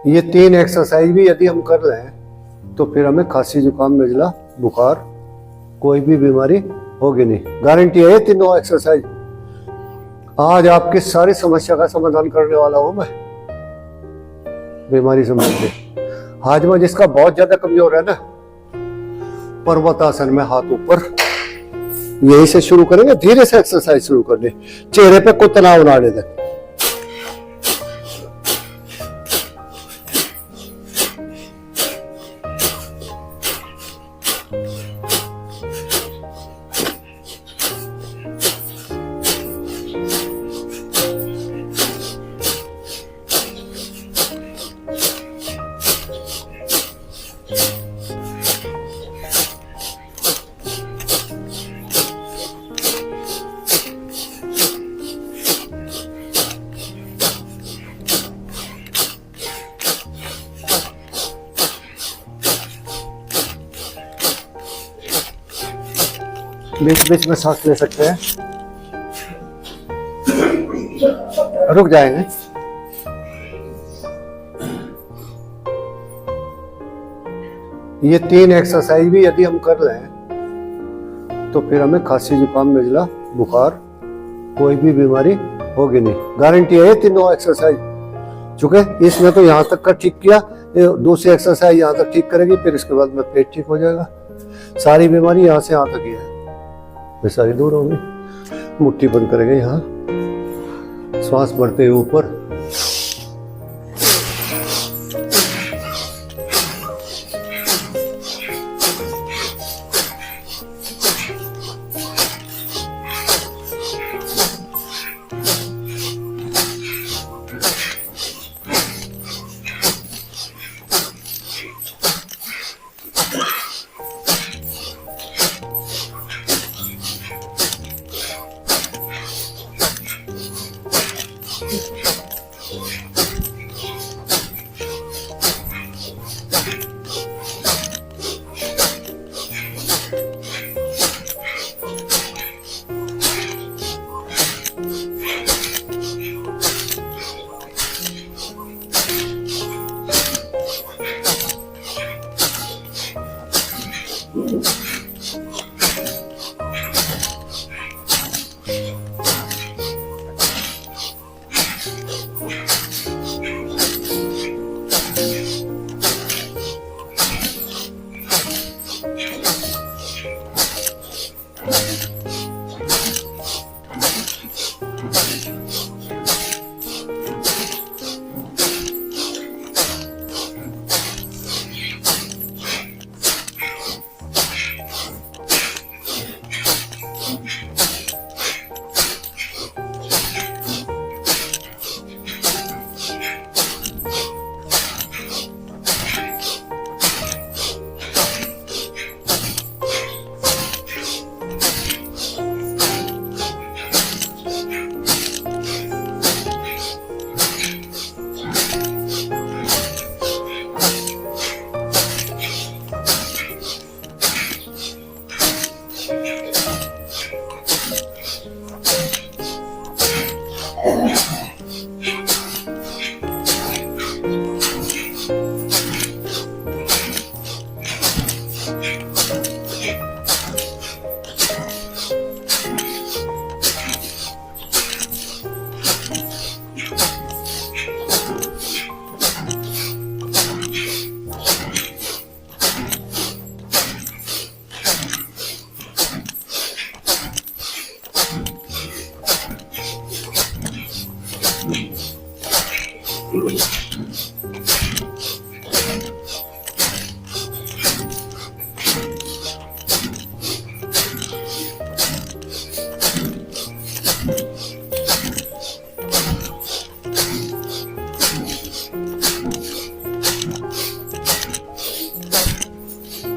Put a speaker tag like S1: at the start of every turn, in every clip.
S1: ये 3 एक्सरसाइज भी यदि हम कर लें तो फिर हमें खांसी जुकाम नजला बुखार कोई भी बीमारी होगी नहीं। गारंटी है ये तीनों एक्सरसाइज। आज आपकी सारी समस्या का समाधान करने वाला हूं मैं। बीमारी संबंधी हाजमा जिसका बहुत ज्यादा कमजोर है ना, पर्वतासन में हाथ ऊपर, यही से शुरू करेंगे। धीरे से एक्सरसाइज शुरू करनी, चेहरे पे कोई तनाव ना आने दें। बीच बीच में सांस ले सकते हैं, रुक जाएंगे। ये 3 एक्सरसाइज भी यदि हम कर लें तो फिर हमें खांसी जुकाम नजला बुखार कोई भी बीमारी होगी नहीं। गारंटी है ये तीनों एक्सरसाइज। चूंकि इसमें तो यहाँ तक का ठीक किया, दूसरी एक्सरसाइज यहाँ तक ठीक करेगी, फिर इसके बाद में पेट ठीक हो जाएगा। सारी बीमारी यहाँ से यहाँ तक ही है, वे सारी दूर होंगी। मुट्ठी बंद करेंगे यहाँ, श्वास बढ़ते हुए ऊपर,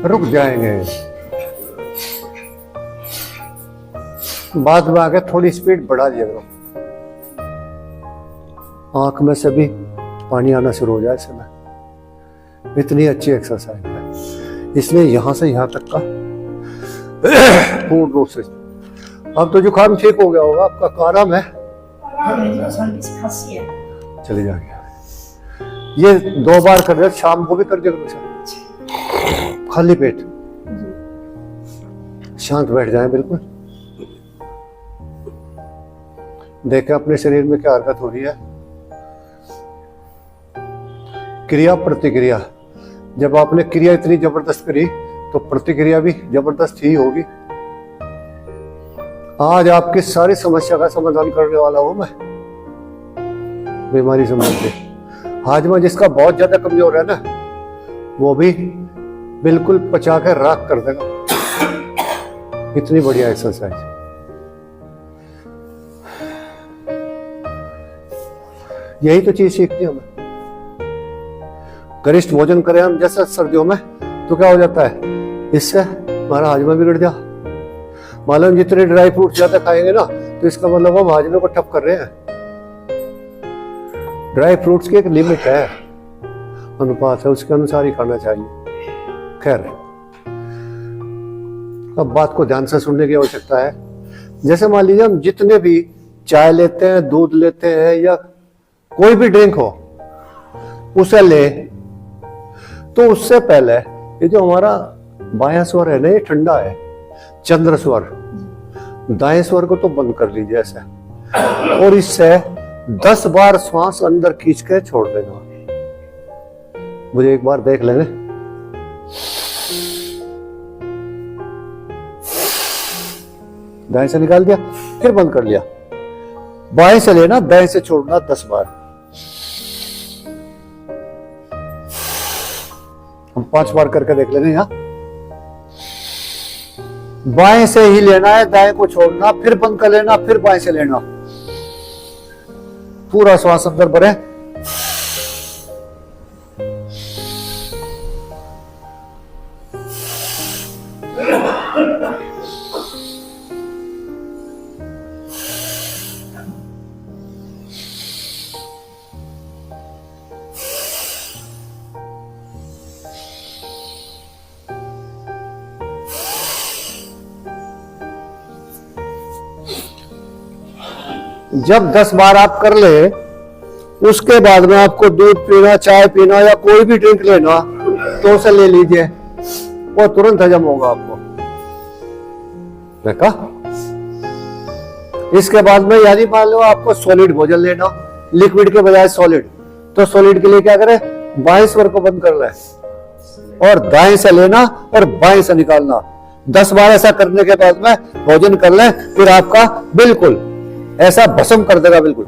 S1: रुक जाएंगे। बाद में आके थोड़ी स्पीड बढ़ा दिया करो, आंख में से भी पानी आना शुरू हो जाए समय। इतनी अच्छी एक्सरसाइज है, इसमें यहां से यहां तक का पूर्ण रूप से। अब तो जुकाम ठीक हो गया होगा, आपका आराम है, चले जाएंगे। ये 2 बार कर रहे, शाम को भी कर दिया करो, खाली पेट शांत बैठ जाए बिल्कुल। देखें अपने शरीर में क्या हरकत हो रही है। क्रिया प्रतिक्रिया, जब आपने क्रिया इतनी जबरदस्त करी तो प्रतिक्रिया भी जबरदस्त ही होगी। आज आपकी सारी समस्या का समाधान करने वाला हूं मैं। बीमारी संबंधी हाजमा जिसका बहुत ज्यादा कमजोर है ना, वो भी बिल्कुल पचा कर राख कर देगा। इतनी बढ़िया एक्सरसाइज। यही तो चीज सीखती हमें। गरिष्ठ भोजन करें हम जैसे सर्दियों में तो क्या हो जाता है, इससे हमारा हाजमा बिगड़ जा। मालूम जितने ड्राई फ्रूट ज्यादा खाएंगे ना तो इसका मतलब हम हाजमे को ठप कर रहे हैं। ड्राई फ्रूट्स की एक लिमिट है, अनुपात है, उसके अनुसार ही खाना चाहिए। खैर, अब बात को ध्यान से सुनने की आवश्यकता है। जैसे मान लीजिए हम जितने भी चाय लेते हैं, दूध लेते हैं या कोई भी ड्रिंक हो उसे ले, तो उससे पहले ये जो हमारा बायां स्वर है ना, ये ठंडा है, चंद्र स्वर। दाएं स्वर को तो बंद कर लीजिए ऐसे, और इससे 10 बार श्वास अंदर खींच के छोड़ देना। मुझे एक बार देख लेंगे। दाएं से निकाल दिया, फिर बंद कर लिया। बाएं से लेना, दाएं से छोड़ना 10 बार। हम 5 बार करके देख लेंगे। यहां बाएं से ही लेना है, दाएं को छोड़ना, फिर बंद कर लेना, फिर बाएं से लेना। पूरा श्वास अंदर भरे। जब 10 बार आप कर ले, उसके बाद में आपको दूध पीना, चाय पीना या कोई भी ड्रिंक लेना तो उसे ले लीजिए, वो तुरंत हजम होगा आपको। देखा? इसके बाद में यानी मान लो आपको सॉलिड भोजन लेना, लिक्विड के बजाय सॉलिड, तो सॉलिड के लिए क्या करें, बाएं स्वर को बंद कर ले और दाएं से लेना और बाएं से निकालना। 10 बार ऐसा करने के बाद में भोजन कर ले, फिर आपका बिल्कुल ऐसा भस्म कर देगा बिल्कुल।